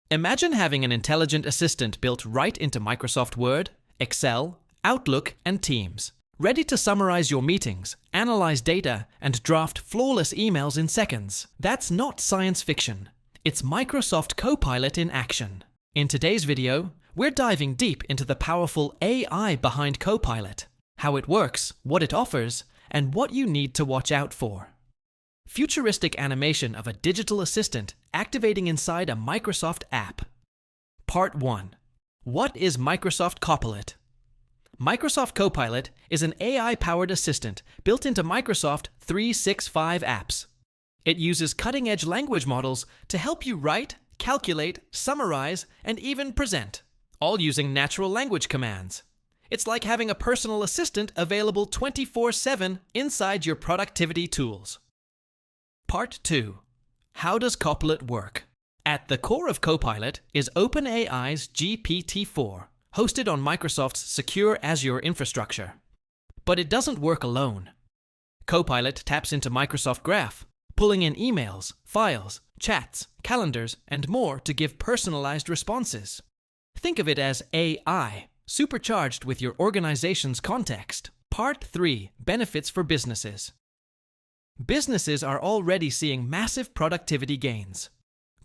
Imagine having an intelligent assistant built right into Microsoft Word, Excel, Outlook, and Teams, ready to summarize your meetings, analyze data, and draft flawless emails in seconds. That's not science fiction. It's Microsoft Copilot in action. In today's video, we're diving deep into the powerful AI behind Copilot, how it works, what it offers, and what you need to watch out for. Futuristic animation of a digital assistant activating inside a Microsoft app. Part 1. What is Microsoft Copilot? Microsoft Copilot is an AI-powered assistant built into Microsoft 365 apps. It uses cutting-edge language models to help you write, calculate, summarize, and even present, all using natural language commands. It's like having a personal assistant available 24/7 inside your productivity tools. Part 2. How does Copilot work? At the core of Copilot is OpenAI's GPT-4, hosted on Microsoft's secure Azure infrastructure. But it doesn't work alone. Copilot taps into Microsoft Graph, pulling in emails, files, chats, calendars, and more to give personalized responses. Think of it as AI, supercharged with your organization's context. Part 3. Benefits for businesses. Businesses are already seeing massive productivity gains.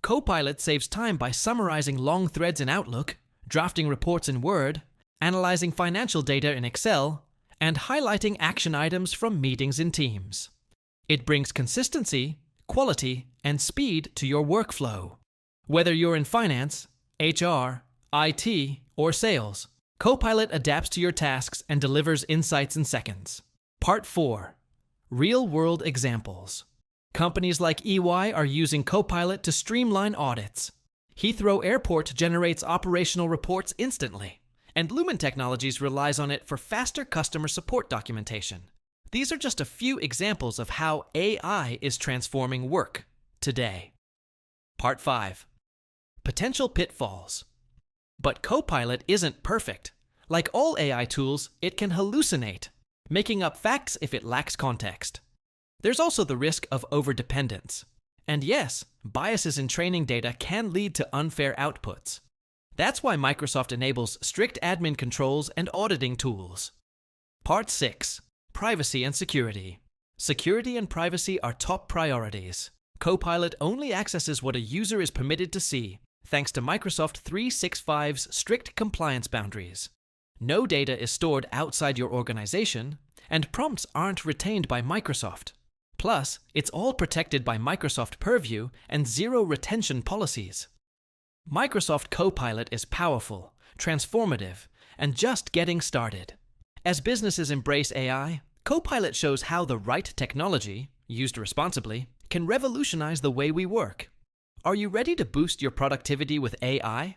Copilot saves time by summarizing long threads in Outlook, drafting reports in Word, analyzing financial data in Excel, and highlighting action items from meetings in Teams. It brings consistency, quality, and speed to your workflow. Whether you're in finance, HR, IT, or sales, Copilot adapts to your tasks and delivers insights in seconds. Part 4. Real-world examples. Companies like EY are using Copilot to streamline audits. Heathrow Airport generates operational reports instantly, and Lumen Technologies relies on it for faster customer support documentation. These are just a few examples of how AI is transforming work today. Part 5. Potential pitfalls. But Copilot isn't perfect. Like all AI tools, it can hallucinate, making up facts if it lacks context. There's also the risk of overdependence. And yes, biases in training data can lead to unfair outputs. That's why Microsoft enables strict admin controls and auditing tools. Part 6. Privacy and security. Security and privacy are top priorities. Copilot only accesses what a user is permitted to see, thanks to Microsoft 365's strict compliance boundaries. No data is stored outside your organization, and prompts aren't retained by Microsoft. Plus, it's all protected by Microsoft Purview and zero retention policies. Microsoft Copilot is powerful, transformative, and just getting started. As businesses embrace AI, Copilot shows how the right technology, used responsibly, can revolutionize the way we work. Are you ready to boost your productivity with AI?